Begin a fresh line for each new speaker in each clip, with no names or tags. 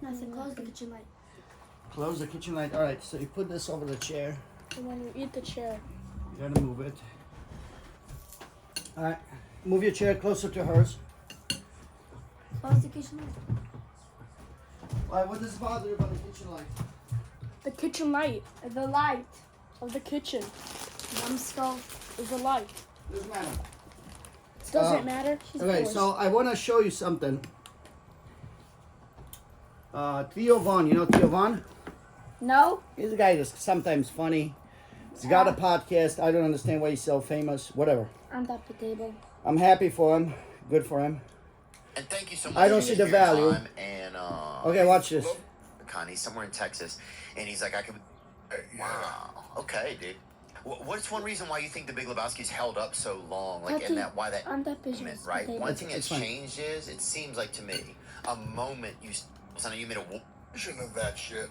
No, I said close the kitchen light.
Close the kitchen light. All right, so you put this over the chair.
And when you eat the chair.
You gotta move it. All right, move your chair closer to hers.
Close the kitchen light.
All right, what does bother you about the kitchen light?
The kitchen light. The light of the kitchen.
Numbskull.
Is the light.
Doesn't matter.
Doesn't matter. She's
Okay,
forced.
so I want to show you something. Theo Von, you know Theo Von?
No.
He's a guy that's sometimes funny. He's got a podcast. I don't understand why he's so famous. Whatever.
On top of the table.
I'm happy for him. Good for him.
And thank you so much.
I don't
for
see the
your
value.
time. And
Okay, watch this.
Connie's somewhere in Texas, and he's like, I could. Wow. Okay, dude. What's one reason why you think the Big Lebowski's held up so long? Like, and that why that
On that
moment,
business.
right?
Table.
One thing that's
It's fine.
changed is it seems like to me a moment you something you made a
Version of that shit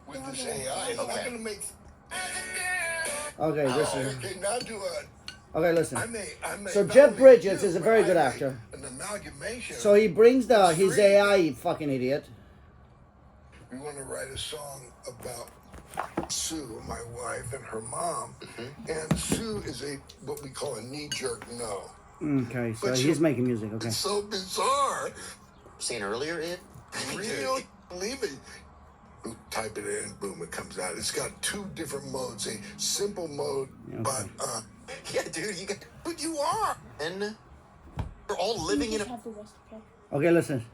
with this AI. It's not
Okay.
gonna make.
Okay, listen.
Okay, now do
Okay,
I
listen.
may.
So
not
Jeff
only
Bridges
do,
is a
but
very
I
good
make
actor.
An amalgamation.
So he brings his AI, you fucking idiot.
We want to write a song about Sue, my wife, and her mom. And Sue is what we call a knee-jerk no.
Okay, so
But
he's
you-
making music. Okay.
It's so bizarre.
seen earlier. It
Really believe it. You type it in, boom, it comes out. It's got two different modes. A simple mode, but
yeah, dude. You got.
but you are.
And we're all living in
Just
a
have the rest, okay?
Okay, listen.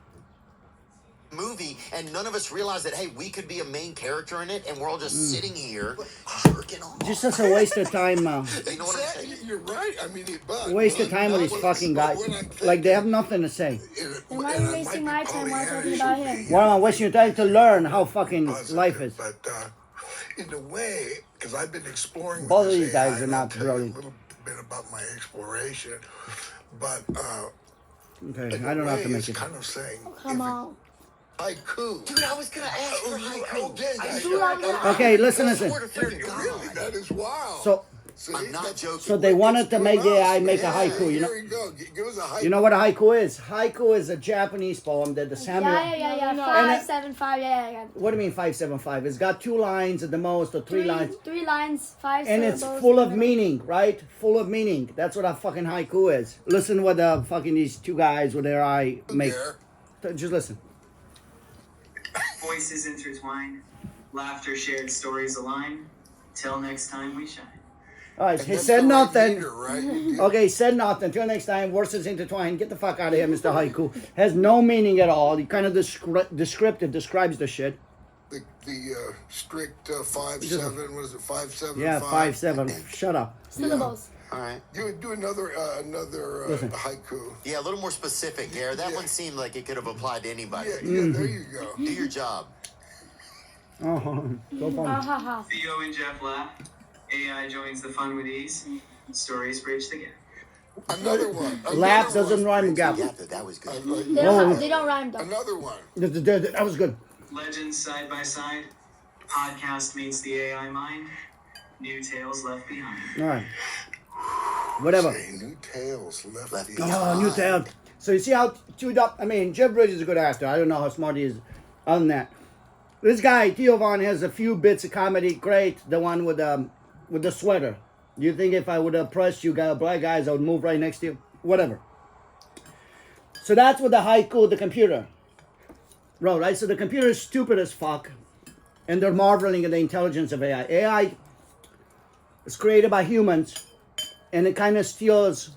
movie, and none of us realize that. Hey, we could be a main character in it, and we're all just sitting here jerking off.
Just as a waste of time.
You know what I'm
Exactly,
saying?
you're right. I mean, but
Waste of time with these fucking guys. Like they have nothing to say.
Then why are you wasting my time while talking about him?
Why am I wasting your time to learn how fucking life is?
But in a way, because I've been exploring.
Both
with
of
this
these guys
AI,
are
and
not
I'll tell you
brilliant.
A little bit about my exploration, but
Okay,
in
I don't
a
have
way,
to make
it's
it.
kind of saying
Come on.
haiku.
Dude, I was gonna ask for haiku.
Okay,
I
do love that.
Okay, listen.
swear to fear
Really,
God.
that is wild.
So,
See,
I'm not
that's-
joking.
so they wanted to make the AI make a
Yeah,
haiku. You know,
Here you go. Give us a haiku.
you know what a haiku is? Haiku is a Japanese poem that the samurai.
Yeah.
No.
575. Yeah.
What do you mean 575? It's got 2 lines at the most, or 3 lines.
3 lines, 5
And it's
syllables.
full of meaning, right? Full of meaning. That's what a fucking haiku is. Listen what the fucking these two guys with their eye make.
There.
Just listen.
Voices intertwine, laughter shared, stories align. Till next time we shine.
All right,
And
he
that's
said
the right
nothing.
meter, right?
Okay, said nothing. Till next time, verses intertwined. Get the fuck out of here, Mr. Haiku. Has no meaning at all. He kind of descriptive, describes the shit.
The strict 5-7, what is it, 5-7-5?
Yeah, 5-7. Shut up.
Syllables.
All right.
Do another
Listen.
haiku.
Yeah, a little more specific, Gare. That one seemed like it could have applied to anybody.
Yeah, there you go.
Do your job.
Oh, so funny.
Ha ha ha.
Theo and Jeff laugh. AI joins the fun with ease. Stories bridge the gap.
Another one.
Laugh doesn't rhyme with gap.
Yeah, that was good.
They don't rhyme though.
Another one.
That was good.
Legends side by side. Podcast meets the AI mind. New tales left behind.
All right. Whatever.
Say, new tales left
Left
behind.
Oh, new talent. So you see how chewed up. I mean, Jeff Bridges is a good actor. I don't know how smart he is. Other than that, this guy Theo Von has a few bits of comedy. Great, the one with the sweater. Do you think if I would have pressed you guys, black guys, I would move right next to you? Whatever. So that's what the haiku, the computer wrote, right? So the computer is stupid as fuck, and they're marveling at the intelligence of AI. AI is created by humans, and it kind of steals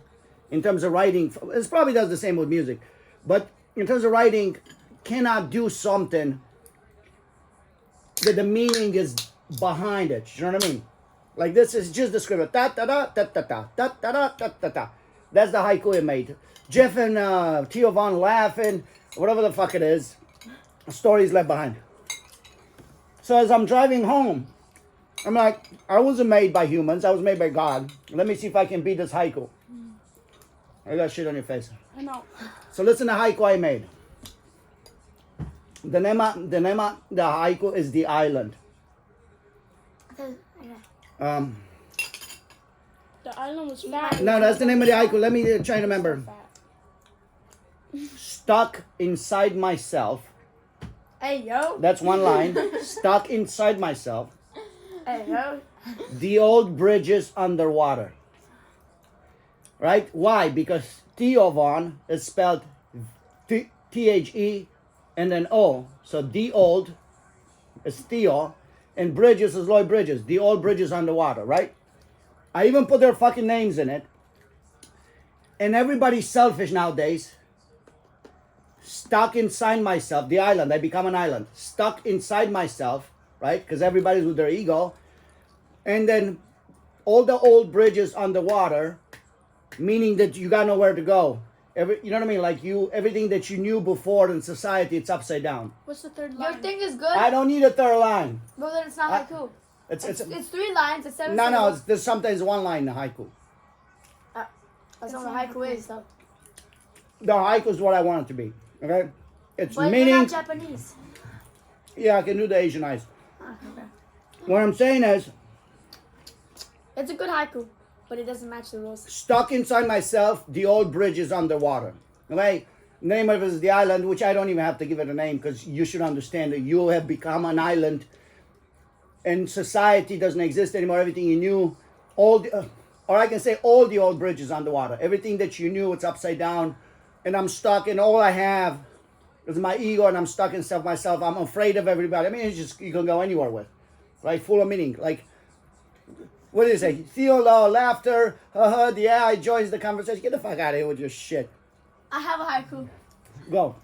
in terms of writing. It probably does the same with music, but in terms of writing, cannot do something that the meaning is behind it. You know what I mean? Like this is just the script. Da da da da da da da da da da da da. That's the haiku it made. Jeff and Theo Von laughing, whatever the fuck it is. The story's left behind. So as I'm driving home, I'm like, I wasn't made by humans. I was made by God. Let me see if I can beat this haiku. I got shit on your face.
I know.
So listen to haiku I made. The name of the haiku is The Island.
Okay.
Um,
The island was fat.
no, that's the name of the haiku. Let me try to remember.
Fat.
Stuck inside myself,
Hey, yo.
That's one line. Stuck inside myself.
Hey, yo.
The old bridges underwater. Right? Why? Because Theovon is spelled T-H-E and then O. So the old is Theo and bridges is Lloyd Bridges. The old bridges underwater, right? I even put their fucking names in it. And everybody's selfish nowadays. Stuck inside myself, the island. I become an island. Stuck inside myself, right? Because everybody's with their ego. And then all the old bridges underwater, meaning that you got nowhere to go. You know what I mean? Like everything that you knew before in society, it's upside down.
What's the third
Your
line?
thing is good.
I don't need a third line.
But then it's not
I-
haiku.
It's
It's 3 lines instead of
no.
syllables.
There's sometimes one line in the haiku.
That's not what haiku is, though.
The haiku is what I want it to be. Okay, it's
But
meaning.
you're not Japanese.
Yeah, I can do the Asian eyes.
Okay.
What I'm saying is,
It's a good haiku, but it doesn't match the rules.
stuck inside myself, the old bridge is underwater. Okay, name of it is the island, which I don't even have to give it a name because you should understand that you have become an island, and society doesn't exist anymore. Everything you knew, or I can say all the old bridges underwater. Everything that you knew, it's upside down, and I'm stuck, and all I have is my ego, and I'm stuck inside myself. I'm afraid of everybody. I mean, it's just you can go anywhere with, right? Full of meaning, like. What did it say? Theolo, laughter, the AI joins the conversation. Get the fuck out of here with your shit.
I have a haiku.
Go.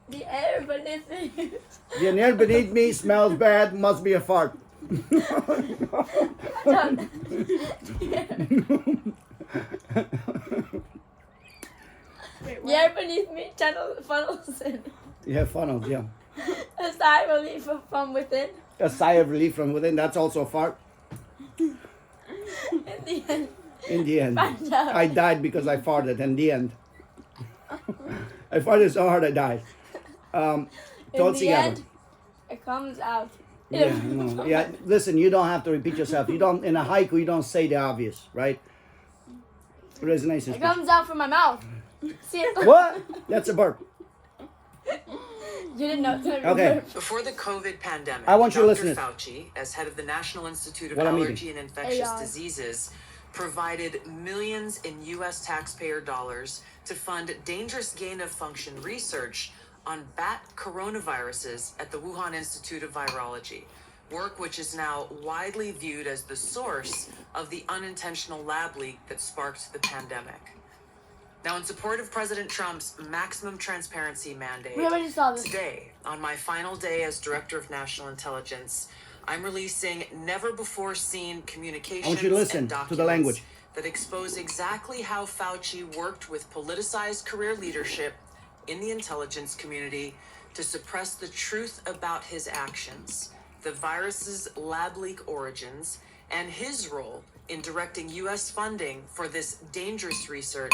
The air beneath me.
The air beneath me smells bad, must be a fart.
The air beneath me funnels in.
Yeah, funnels, yeah.
A sigh of relief from within.
A sigh of relief from within, that's also a fart.
In the end,
In the end,
Find out.
I died because I farted. In the end, I farted so hard I died.
in
Don't
the
see
end, it comes out.
Yeah, no, yeah. Listen, you don't have to repeat yourself. You don't in a haiku. You don't say the obvious, right? Resonation.
It comes out from my mouth. See it?
What? That's a burp.
You didn't know.
Okay.
Before the COVID pandemic,
I want you to
Dr.
listen to
Fauci, as head of the National Institute of
What I'm
Allergy and Infectious
AI.
Diseases, provided millions in U.S. taxpayer dollars to fund dangerous gain-of-function research on bat coronaviruses at the Wuhan Institute of Virology, work which is now widely viewed as the source of the unintentional lab leak that sparked the pandemic. Now, in support of President Trump's maximum transparency mandate,
We already saw this.
today, on my final day as Director of National Intelligence, I'm releasing never-before-seen communications
I want you to listen
and
to the
documents
language.
that expose exactly how Fauci worked with politicized career leadership in the intelligence community to suppress the truth about his actions, the virus's lab leak origins, and his role in directing U.S. funding for this dangerous research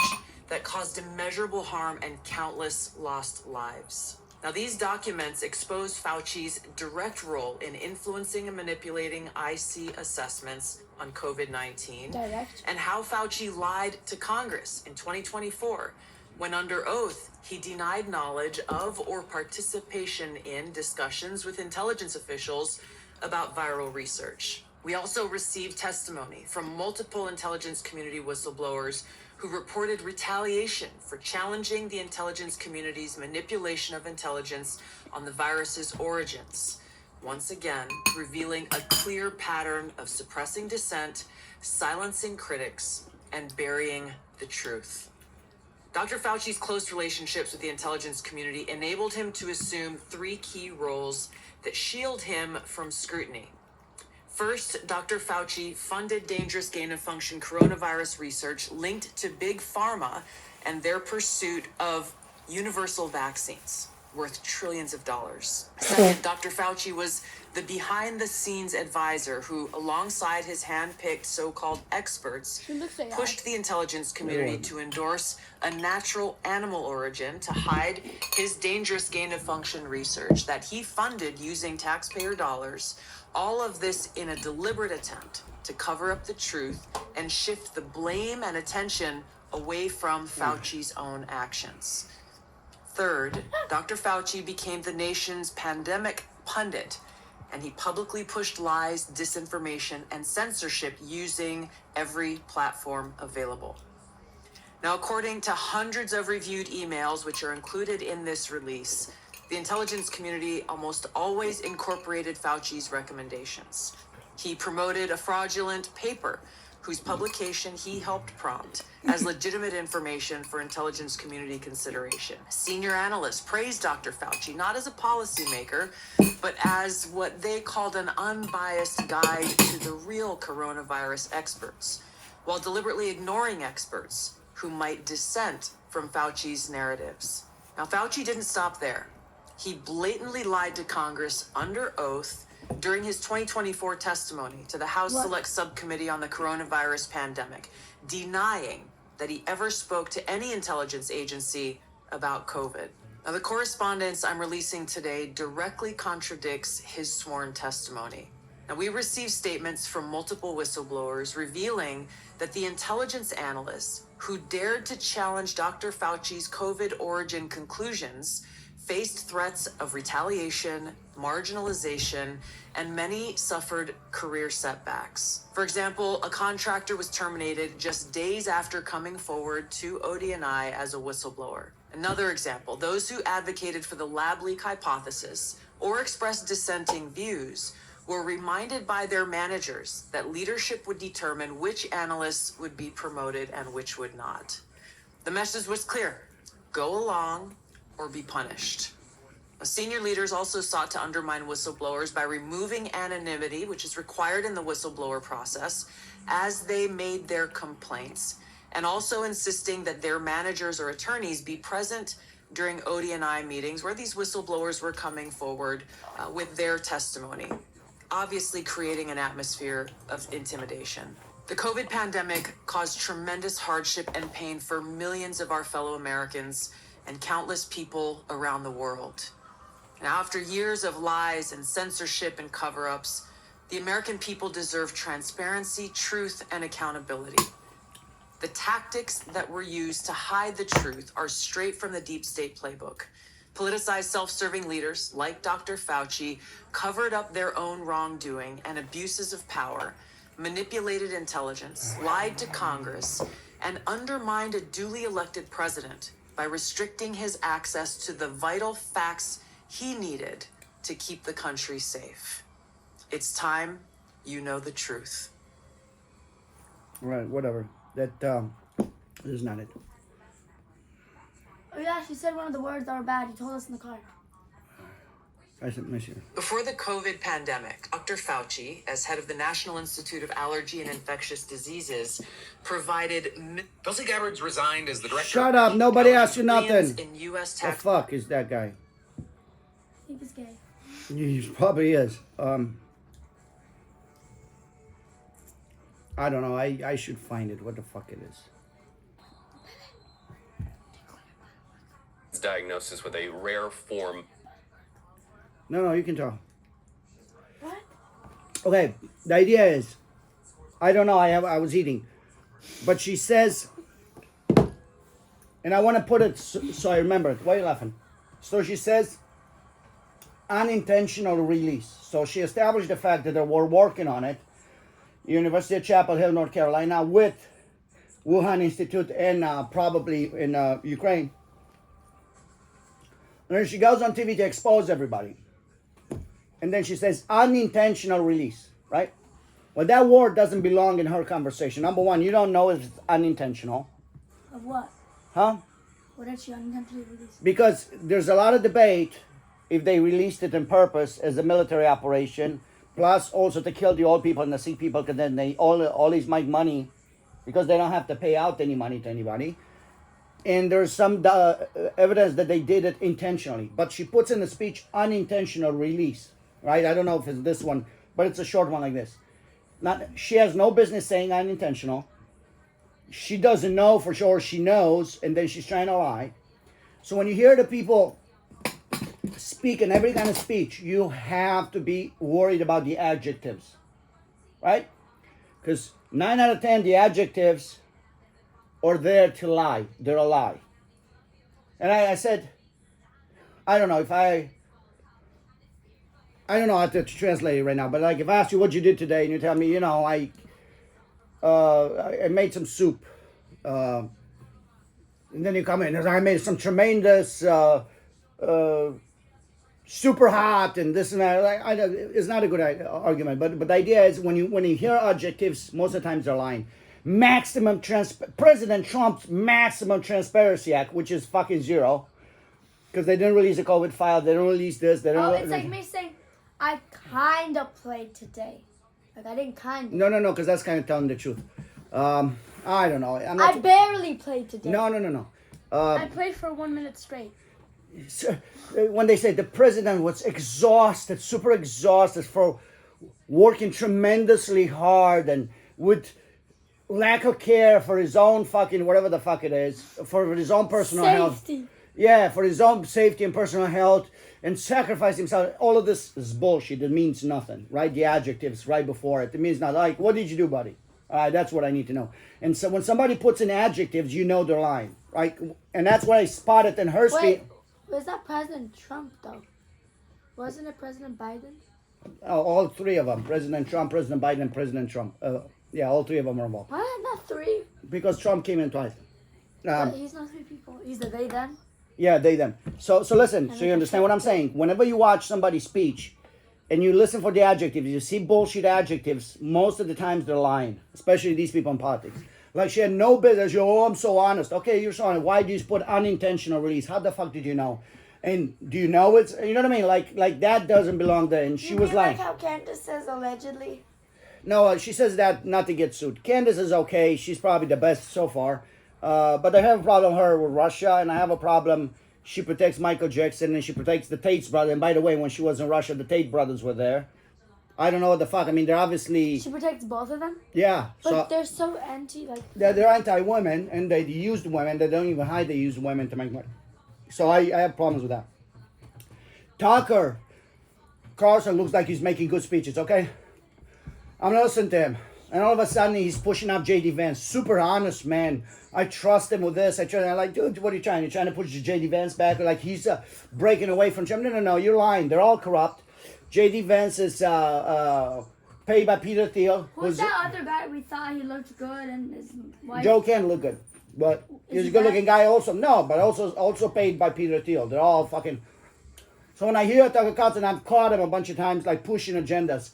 that caused immeasurable harm and countless lost lives. Now, these documents expose Fauci's direct role in influencing and manipulating IC assessments on COVID-19,
Direct.
and how Fauci lied to Congress in 2024 when, under oath, he denied knowledge of or participation in discussions with intelligence officials about viral research. We also received testimony from multiple intelligence community whistleblowers who reported retaliation for challenging the intelligence community's manipulation of intelligence on the virus's origins, once again revealing a clear pattern of suppressing dissent, silencing critics, and burying the truth. Dr. Fauci's close relationships with the intelligence community enabled him to assume 3 key roles that shield him from scrutiny. First, Dr. Fauci funded dangerous gain-of-function coronavirus research linked to Big Pharma and their pursuit of universal vaccines worth trillions of dollars. Second, Dr. Fauci was the behind-the-scenes advisor who, alongside his hand-picked so-called experts,
She looks AI.
pushed the intelligence community to endorse a natural animal origin to hide his dangerous gain-of-function research that he funded using taxpayer dollars. All of this in a deliberate attempt to cover up the truth and shift the blame and attention away from Fauci's own actions. Third, Dr. Fauci became the nation's pandemic pundit, and he publicly pushed lies, disinformation, and censorship using every platform available. Now, according to hundreds of reviewed emails, which are included in this release, the intelligence community almost always incorporated Fauci's recommendations. He promoted a fraudulent paper whose publication he helped prompt as legitimate information for intelligence community consideration. Senior analysts praised Dr. Fauci not as a policymaker, but as what they called an unbiased guide to the real coronavirus experts, while deliberately ignoring experts who might dissent from Fauci's narratives. Now, Fauci didn't stop there. He blatantly lied to Congress under oath during his 2024 testimony to the House Select Subcommittee on the Coronavirus Pandemic, denying that he ever spoke to any intelligence agency about COVID. Now, the correspondence I'm releasing today directly contradicts his sworn testimony. Now, we received statements from multiple whistleblowers revealing that the intelligence analysts who dared to challenge Dr. Fauci's COVID origin conclusions faced threats of retaliation, marginalization, and many suffered career setbacks. For example, a contractor was terminated just days after coming forward to ODNI as a whistleblower. Another example, those who advocated for the lab leak hypothesis or expressed dissenting views were reminded by their managers that leadership would determine which analysts would be promoted and which would not. The message was clear: go along or be punished. Senior leaders also sought to undermine whistleblowers by removing anonymity, which is required in the whistleblower process, as they made their complaints, and also insisting that their managers or attorneys be present during ODNI meetings where these whistleblowers were coming forward with their testimony, obviously creating an atmosphere of intimidation. The COVID pandemic caused tremendous hardship and pain for millions of our fellow Americans and countless people around the world. Now, after years of lies and censorship and cover-ups, the American people deserve transparency, truth, and accountability. The tactics that were used to hide the truth are straight from the deep state playbook. Politicized self-serving leaders like Dr. Fauci covered up their own wrongdoing and abuses of power, manipulated intelligence, lied to Congress, and undermined a duly elected president by restricting his access to the vital facts he needed to keep the country safe. It's time you know the truth.
Right, whatever. That is not it.
Oh yeah, she said one of the words that were bad. He told us in the car.
I said, miss you.
Before the COVID pandemic, Dr. Fauci, as head of the National Institute of Allergy and Infectious Diseases, provided
Tulsi Gabbard's resigned as the director.
Shut up, nobody asked you
millions
nothing.
in U.S.
The
tax.
fuck is that guy?
I think he's gay.
He probably is. I don't know. I should find it. What the fuck it is.
Diagnosis with a rare form.
No, you can tell.
What?
Okay, the idea is, I don't know. I was eating, but she says, and I want to put it so I remember it. Why are you laughing? So she says, unintentional release. So she established the fact that they were working on it. University of Chapel Hill, North Carolina, with Wuhan Institute and probably in Ukraine. And then she goes on TV to expose everybody. And then she says unintentional release, right? Well, that word doesn't belong in her conversation. Number one, you don't know if it's unintentional.
Of what?
Huh?
What did she unintentionally release?
Because there's a lot of debate if they released it on purpose as a military operation, plus also to kill the old people and the sick people, because then they always make money because they don't have to pay out any money to anybody. And there's some evidence that they did it intentionally. But she puts in the speech unintentional release, right? I don't know if it's this one, but it's a short one like this. She has no business saying unintentional. She doesn't know for sure she knows, and then she's trying to lie. So when you hear the people speak in every kind of speech, you have to be worried about the adjectives, right? Because 9 out of 10, the adjectives are there to lie. They're a lie. And I said, I don't know if I don't know how to translate it right now, but like if I ask you what you did today and you tell me, you know, I made some soup, and then you come in and I made some tremendous, super hot and this and that. Like, it's not a good argument, but the idea is when you hear adjectives, most of the times they're lying. President Trump's maximum transparency act, which is fucking zero, because they didn't release the COVID file, they don't release this, they don't.
It's like me saying, I kind of played today. Like, I didn't kind of.
No, because that's kind of telling the truth. I don't know.
I barely played today.
No.
I played for 1 minute straight.
When they say the president was exhausted, super exhausted for working tremendously hard and with lack of care for his own fucking whatever the fuck it is, for his own personal health. Yeah, for his own safety and personal health, and sacrifice himself. All of this is bullshit. It means nothing, right? The adjectives right before it. It means nothing. Like, what did you do, buddy? That's what I need to know. And so when somebody puts in adjectives, you know they're lying, right? And that's what I spotted in her speech.
Wait, was that President Trump, though? Wasn't it President Biden?
Oh, all three of them. President Trump, President Biden, and President Trump. Yeah, all three of them are involved.
Why not three?
Because Trump came in twice.
But he's not three people. He's the they, them.
Yeah, they, them. So listen, so you understand what I'm saying. Whenever you watch somebody's speech and you listen for the adjectives, you see bullshit adjectives, most of the times they're lying, especially these people in politics. Like, she had no business. Oh, I'm so honest. Okay, you're so honest. Why do you put unintentional release? How the fuck did you know? And do you know it's, you know what I mean? Like that doesn't belong there. And she was lying.
Like how Candace says allegedly?
No, she says that not to get sued. Candace is okay. She's probably the best so far. But I have a problem with her with Russia, and I have a problem. She protects Michael Jackson, and she protects the Tate's brother. And by the way, when she was in Russia, the Tate brothers were there. I don't know what the fuck. I mean, they're obviously...
She protects both of them?
Yeah.
But they're so anti, like...
They're anti-women, and they used women. They don't even hide they use women to make money. So I have problems with that. Tucker Carlson looks like he's making good speeches, okay? I'm gonna listen to him. And all of a sudden, he's pushing up J.D. Vance. Super honest, man. I trust him with this. I'm like, dude, what are you trying? You're trying to push J.D. Vance back? Like, he's breaking away from Trump. No, you're lying. They're all corrupt. J.D. Vance is paid by Peter Thiel.
Who's that other guy we thought he looked good and his wife?
Joe can look good. But he's a good-looking guy also. No, but also paid by Peter Thiel. They're all fucking... So when I hear Tucker Carlson, I've caught him a bunch of times, like, pushing agendas.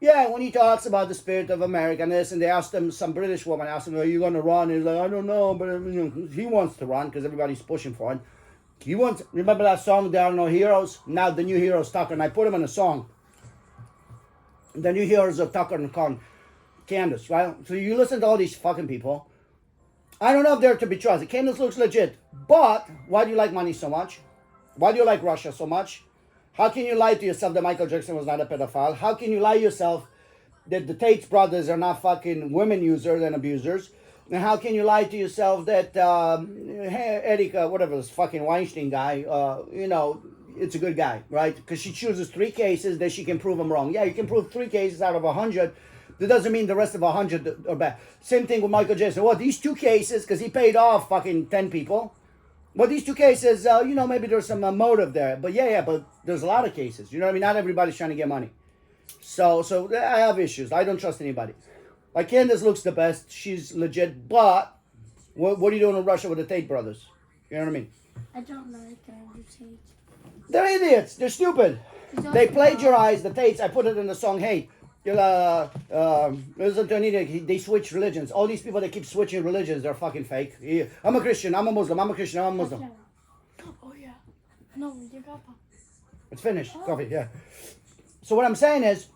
Yeah, when he talks about the spirit of America and this, and they asked him, some British woman asked him, are you going to run? And he's like, I don't know, but you know, he wants to run because everybody's pushing for it. He wants, remember that song, There Are No Heroes? Now the new heroes, Tucker, and I put him in a song. The new heroes of Tucker and Candace, right? So you listen to all these fucking people. I don't know if they're to be trusted. Candace looks legit, but why do you like money so much? Why do you like Russia so much? How can you lie to yourself that Michael Jackson was not a pedophile? How can you lie to yourself that the Tate's brothers are not fucking women users and abusers? And how can you lie to yourself that Erika, whatever this fucking Weinstein guy, you know, it's a good guy, right? Because she chooses 3 cases that she can prove them wrong. Yeah, you can prove 3 cases out of 100. That doesn't mean the rest of 100 are bad. Same thing with Michael Jackson. Well, these 2 cases, because he paid off fucking 10 people. Well, these 2 cases, you know, maybe there's some motive there. But yeah, but there's a lot of cases. You know what I mean? Not everybody's trying to get money. So I have issues. I don't trust anybody. Like, Candace looks the best. She's legit. But what are you doing in Russia with the Tate brothers? You know what I mean?
I don't like the Tate.
They're idiots. They're stupid. They plagiarize the Tates. I put it in the song, hey, listen to an idiot. They switch religions. All these people that keep switching religions, they're fucking fake. I'm a Christian. I'm a Muslim. I'm a Christian. I'm a Muslim.
Oh, yeah. No, you got that.
It's finished. Coffee, yeah. So what I'm saying is,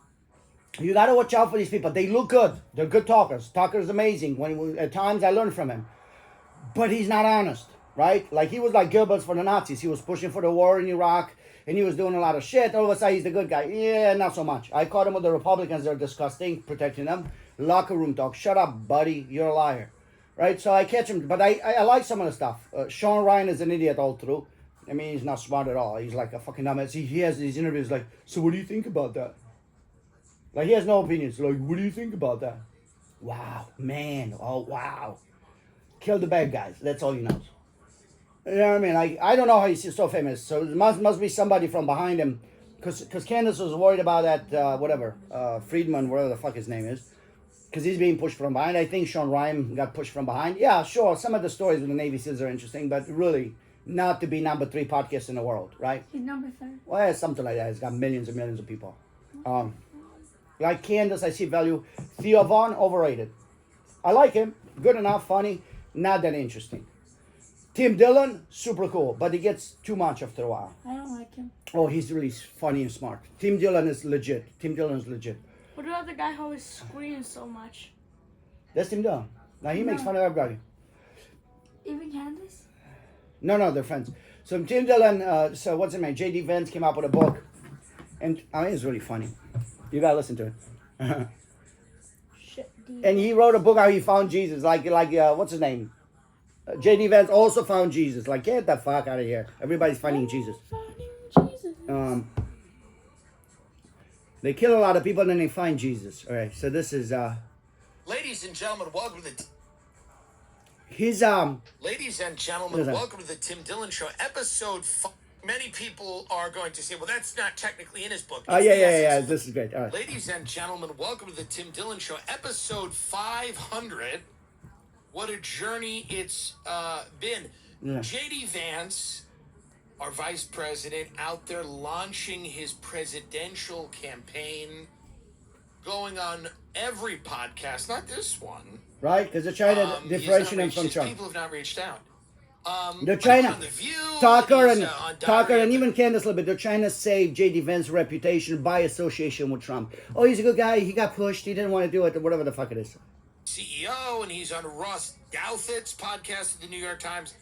you got to watch out for these people. They look good. They're good talkers. Tucker's amazing. At times I learn from him. But he's not honest, right? Like, he was like Goebbels for the Nazis. He was pushing for the war in Iraq, and he was doing a lot of shit. All of a sudden, he's the good guy. Yeah, not so much. I caught him with the Republicans. They're disgusting, protecting them. Locker room talk. Shut up, buddy. You're a liar. Right? So I catch him. But I like some of the stuff. Sean Ryan is an idiot all through. I mean, he's not smart at all. He's like a fucking dumbass. He has these interviews like, so what do you think about that? Like, he has no opinions. Like, what do you think about that? Wow, man. Oh, wow. Kill the bad guys. That's all he knows. You know what I mean? I don't know how he's so famous. So it must be somebody from behind him. Because Candace was worried about that, Friedman, whatever the fuck his name is. Because he's being pushed from behind. I think Sean Ryan got pushed from behind. Yeah, sure. Some of the stories with the Navy SEALs are interesting, but really not to be number 3 podcast in the world, right?
He's number 3.
Well, it's something like that. It's got millions and millions of people. Like Candace, I see value. Theo Vaughn, overrated. I like him. Good enough, funny, not that interesting. Tim Dillon, super cool, but he gets too much after a while.
I don't like him.
Oh, he's really funny and smart. Tim Dillon is legit.
What about the guy who always screams so much?
That's Tim Dillon. Now he makes fun of everybody.
Even Candace?
No, they're friends. So Tim Dillon, so what's his name? J.D. Vance came out with a book. And I mean, it's really funny. You gotta listen to it.
Shit, dude.
And he wrote a book how he found Jesus. Like what's his name? J.D. Vance also found Jesus. Like, get the fuck out of here. Everybody's finding Jesus. They kill a lot of people and then they find Jesus. All right, so this is
Ladies and gentlemen, welcome to the Ladies and gentlemen, welcome to the Tim Dillon Show, episode 5. Many people are going to say, well, that's not technically in his book.
Oh, yeah. This is great. All right.
Ladies and gentlemen, welcome to the Tim Dillon Show, episode 500. What a journey it's been.
Yeah.
J.D. Vance, our vice president, out there launching his presidential campaign, going on every podcast, not this one.
Right? Because they're trying to differentiate him from Trump.
People have not reached out.
They're trying to Tucker
Tucker
and even Candace a little bit. They're trying to save J.D. Vance's reputation by association with Trump. Oh, he's a good guy. He got pushed. He didn't want to do it. Whatever the fuck it is.
CEO, and he's on Ross Douthat's podcast at the New York Times.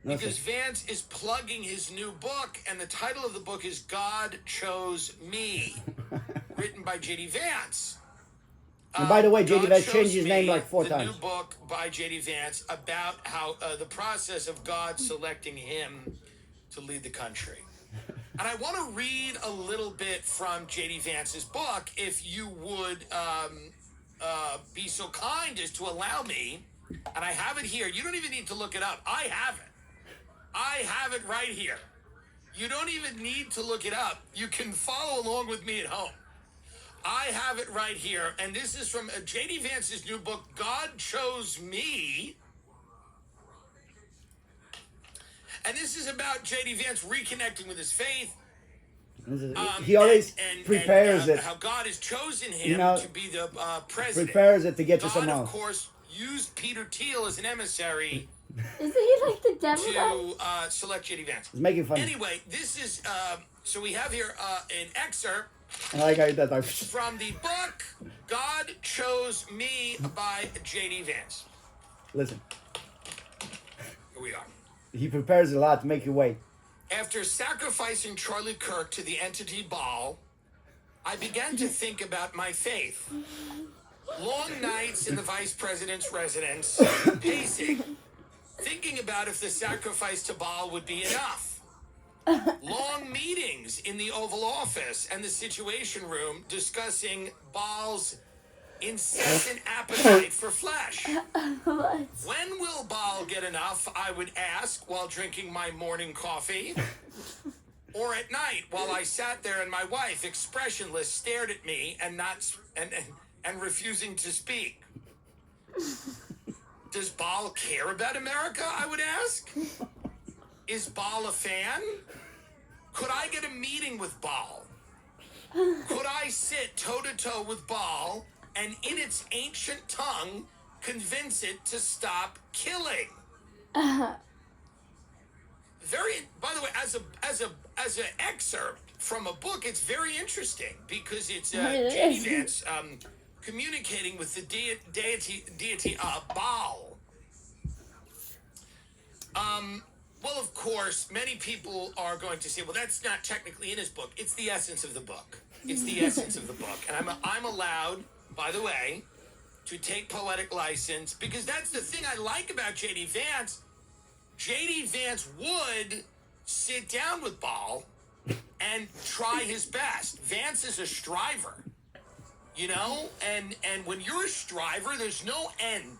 Because Vance is plugging his new book, and the title of the book is God Chose Me, written by J.D. Vance.
And by the way, J.D. Vance changed his
Me,
name like 4
the
times.
new book by J.D. Vance about how the process of God selecting him to lead the country. And I want to read a little bit from J.D. Vance's book, if you would be so kind as to allow me. And I have it here. You don't even need to look it up. I have it right here. You don't even need to look it up. You can follow along with me at home. I have it right here, and this is from J.D. Vance's new book, God Chose Me. And this is about J.D. Vance reconnecting with his faith.
He always prepares it.
How God has chosen him to be the president.
Prepares it to get you
God,
somewhere
of
else.
course, used Peter Thiel as an emissary
Isn't he like the devil guy?
to select J.D. Vance.
He's making fun.
Anyway, this is, so we have here an excerpt
I like how that.
from the book God Chose Me by J.D. Vance.
Listen,
Here we are.
he prepares a lot to make you wait.
After sacrificing Charlie Kirk to the entity Baal, I began to think about my faith. Long nights in the vice president's residence, pacing, thinking about if the sacrifice to Baal would be enough. Long meetings in the Oval Office and the Situation Room discussing Baal's incessant appetite for flesh.
What?
When will Baal get enough, I would ask while drinking my morning coffee. Or at night while I sat there and my wife, expressionless, stared at me and refusing to speak. Does Baal care about America, I would ask? Is Baal a fan? Could I get a meeting with Baal? Could I sit toe-to-toe with Baal and in its ancient tongue convince it to stop killing? Very, by the way, as an excerpt from a book, it's very interesting because it's J.D. Vance communicating with the deity Baal. Well, of course, many people are going to say, well, that's not technically in his book. It's the essence of the book. It's the essence of the book. And I'm allowed, by the way, to take poetic license because that's the thing I like about J.D. Vance. J.D. Vance would sit down with Baal and try his best. Vance is a striver, you know? And when you're a striver, there's no end.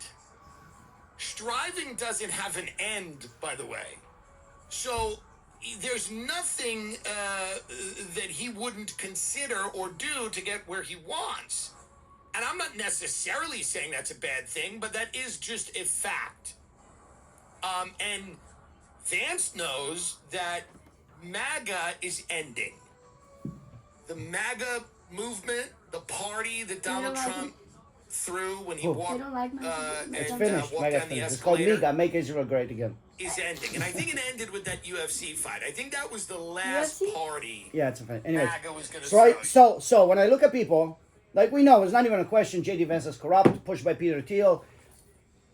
Striving doesn't have an end, by the way. So there's nothing that he wouldn't consider or do to get where he wants. And I'm not necessarily saying that's a bad thing, but that is just a fact. And Vance knows that MAGA is ending. The MAGA movement, the party that Donald Trump threw when he walked,
don't like MAGA.
It's
and
finished.
walked
Mega
down the
finished. It's called
escalator,
MAGA, Make Israel Great Again.
is ending. And I think it ended with that UFC fight. I think that was the last
UFC?
party
Yeah, it's a fine. Anyways,
MAGA was going to start.
so when I look at people, like we know, it's not even a question. JD Vance is corrupt, pushed by Peter Thiel,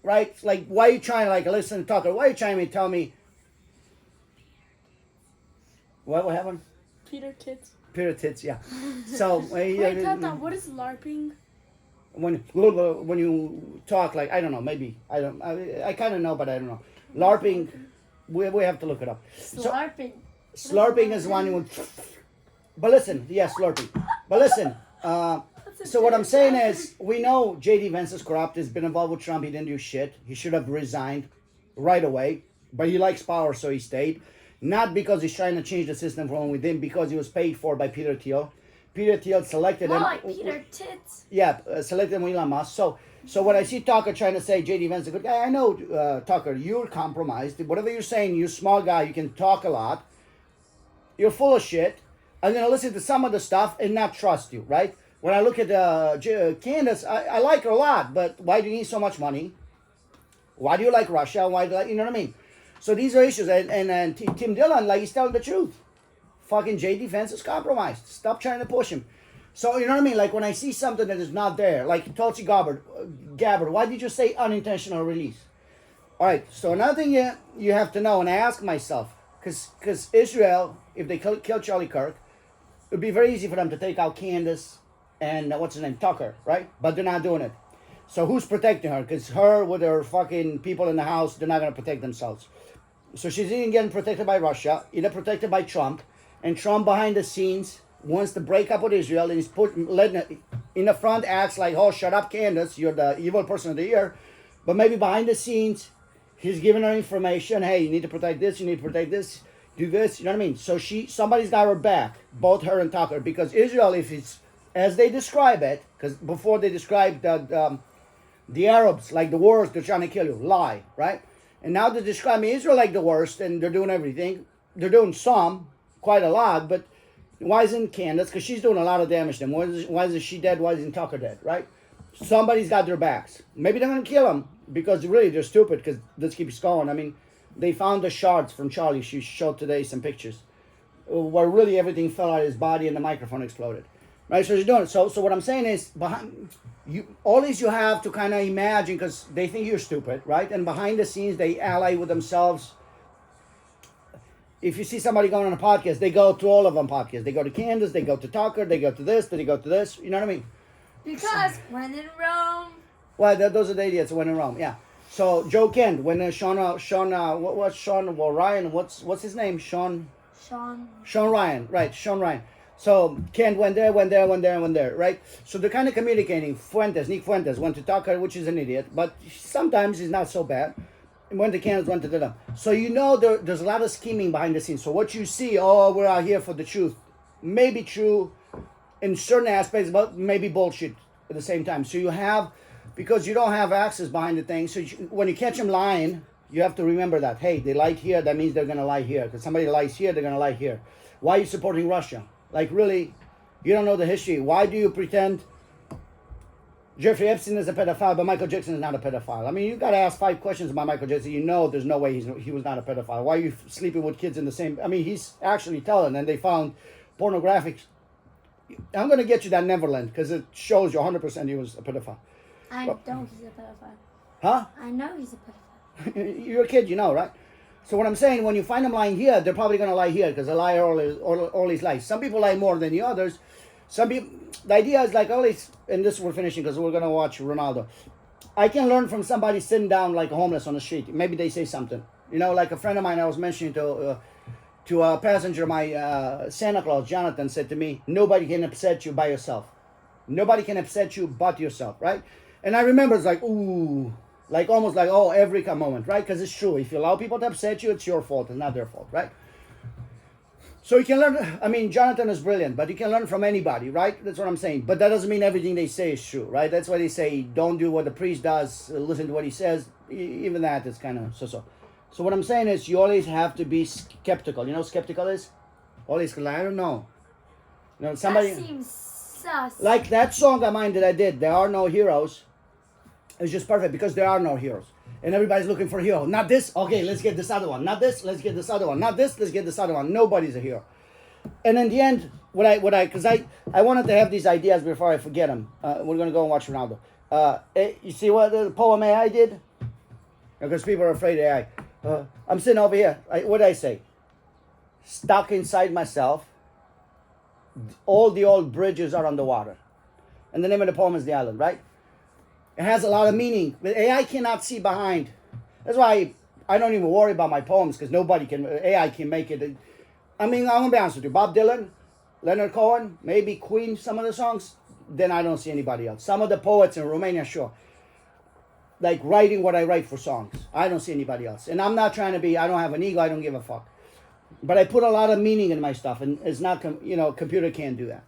right? Like, why are you trying to listen to Tucker? Why are you trying to tell me? What happened?
Peter Tits.
Peter Tits, yeah. So
Wait, Tata, what is LARPing?
when you talk like I don't know, maybe I kind of know, but I don't know. LARPing, we have to look it up.
Slurping.
Slurping is one who, but listen, yes, slurping. But listen, so what I'm saying is, we know JD Vance is corrupt. He's been involved with Trump. He didn't do shit. He should have resigned right away. But he likes power, so he stayed. Not because he's trying to change the system from within, because he was paid for by Peter Thiel. Peter Thiel selected
More
him.
like Peter Tits.
Yeah, selected him with Elon Musk. So when I see Tucker trying to say JD Vance is a good guy, I know, Tucker, you're compromised. Whatever you're saying, you're a small guy. You can talk a lot. You're full of shit. I'm going to listen to some of the stuff and not trust you, right? When I look at Candace, I like her a lot, but why do you need so much money? Why do you like Russia? Why do you know what I mean? So these are issues. And Tim Dillon, like, he's telling the truth. Fucking JD Vance is compromised. Stop trying to push him. So, you know what I mean? Like, when I see something that is not there, like Tulsi Gabbard, why did you say unintentional release? All right, so another thing you have to know, and I ask myself, because Israel, if they kill Charlie Kirk, it would be very easy for them to take out Candace and, what's his name, Tucker, right? But they're not doing it. So who's protecting her? Because her with her fucking people in the house, they're not going to protect themselves. So she's either getting protected by Russia, either protected by Trump, and Trump behind the scenes wants to break up with Israel, and he's letting it in the front, acts like, oh, shut up, Candace, you're the evil person of the year. But maybe behind the scenes, he's giving her information. Hey, you need to protect this, you need to protect this, do this, you know what I mean? So somebody's got her back, both her and Tucker, because Israel, if it's as they describe it, because before they described the Arabs like the worst, they're trying to kill you, lie, right? And now they're describing Israel like the worst, and they're doing everything. They're doing some, quite a lot, but why isn't Candace? Because she's doing a lot of damage to them. Why isn't she dead? Why isn't Tucker dead, right? Somebody's got their backs. Maybe they're going to kill him because really they're stupid, because this keeps going. I mean, they found the shards from Charlie. She showed today some pictures where really everything fell out of his body and the microphone exploded. Right, so she's doing it. So what I'm saying is, behind you, all these you have to kind of imagine, because they think you're stupid, right? And behind the scenes, they ally with themselves. If you see somebody going on a podcast, they go to all of them podcasts. They go to Candace, they go to Tucker, they go to this, they go to this. You know what I mean?
Because when in Rome.
Well, those are the idiots when in Rome. Yeah. So Joe Kent, when what's Sean? Well, Ryan. What's his name? Sean Ryan. Right. Sean Ryan. So Kent went there, right? So they're kind of communicating. Nick Fuentes went to Tucker, which is an idiot, but sometimes he's not so bad. And went to Candace, went to them. So you know there's a lot of scheming behind the scenes. So what you see, we're out here for the truth, may be true in certain aspects, but maybe bullshit at the same time. So you have, because you don't have access behind the thing, so when you catch them lying, you have to remember that, hey, they lied here, that means they're going to lie here. Because somebody lies here, they're going to lie here. Why are you supporting Russia? Like, really, you don't know the history. Why do you pretend Jeffrey Epstein is a pedophile, but Michael Jackson is not a pedophile? I mean, you got to ask 5 questions about Michael Jackson. You know there's no way he was not a pedophile. Why are you sleeping with kids in the same... I mean, he's actually telling, and they found pornographic... I'm going to get you that Neverland, because it shows you 100% he was a pedophile.
I know he's a pedophile.
Huh?
I know he's a pedophile.
You're a kid, you know, right? So what I'm saying, when you find them lying here, they're probably going to lie here, because they lie all his lies. Some people lie more than the others. Some people, the idea is like always, and this we're finishing because we're going to watch Ronaldo. I can learn from somebody sitting down like a homeless on the street. Maybe they say something. You know, like a friend of mine I was mentioning to a passenger, my Santa Claus, Jonathan, said to me, nobody can upset you by yourself. Nobody can upset you but yourself, right? And I remember it's like, ooh, Like almost like, oh, Eureka moment, right? Because it's true. If you allow people to upset you, it's your fault. It's not their fault, right? So you can learn. I mean, Jonathan is brilliant, but you can learn from anybody, right? That's what I'm saying. But that doesn't mean everything they say is true, right? That's why they say don't do what the priest does. Listen to what he says. Even that is kind of so. So what I'm saying is you always have to be skeptical. You know what skeptical is? Always, I don't know. You know, somebody...
That seems sus.
Like that song of mine that I did, There Are No Heroes. It's just perfect because there are no heroes. And everybody's looking for a hero. Not this, okay, let's get this other one. Not this, let's get this other one. Not this, let's get this other one. Nobody's a hero. And in the end, because I wanted to have these ideas before I forget them. We're going to go and watch Ronaldo. You see what the poem AI did? Because people are afraid of AI. I'm sitting over here. What did I say? Stuck inside myself. All the old bridges are underwater. And the name of the poem is The Island, right? It has a lot of meaning. But AI cannot see behind. That's why I don't even worry about my poems, because AI can make it. I mean, I'm going to be honest with you. Bob Dylan, Leonard Cohen, maybe Queen, some of the songs, then I don't see anybody else. Some of the poets in Romania, sure. Like writing what I write for songs. I don't see anybody else. And I'm not trying to be, I don't have an ego, I don't give a fuck. But I put a lot of meaning in my stuff, and it's not, computer can't do that.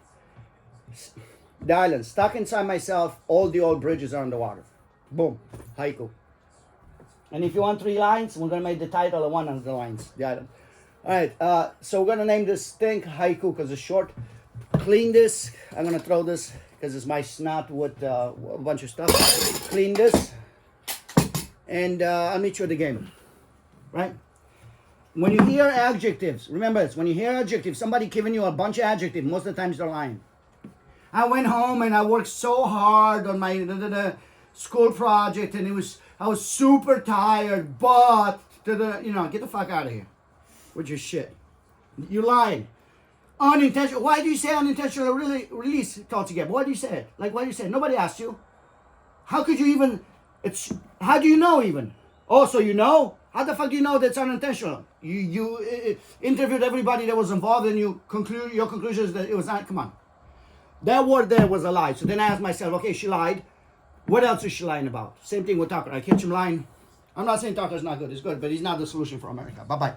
The Island, stuck inside myself, all the old bridges are underwater. Boom, haiku. And if you want 3 lines, we're going to make the title of one of the lines, The Island. All right, so we're going to name this thing Haiku because it's short. Clean this. I'm going to throw this because it's my snot with a bunch of stuff. Clean this. And I'll meet you at the game. Right? When you hear adjectives, remember this. When you hear adjectives, somebody giving you a bunch of adjectives, most of the times they're lying. I went home and I worked so hard on my school project, and I was super tired, but get the fuck out of here with your shit. You lied. Unintentional. Why do you say unintentional release altogether? Why do you say it? Like, why do you say it? Nobody asked you. How could you even? How do you know even? Oh, so you know? How the fuck do you know that's unintentional? You interviewed everybody that was involved, and your conclusion is that it was not. Come on. That word there was a lie. So then I asked myself, okay, she lied. What else is she lying about? Same thing with Tucker. I catch him lying. I'm not saying Tucker's not good. He's good, but he's not the solution for America. Bye-bye.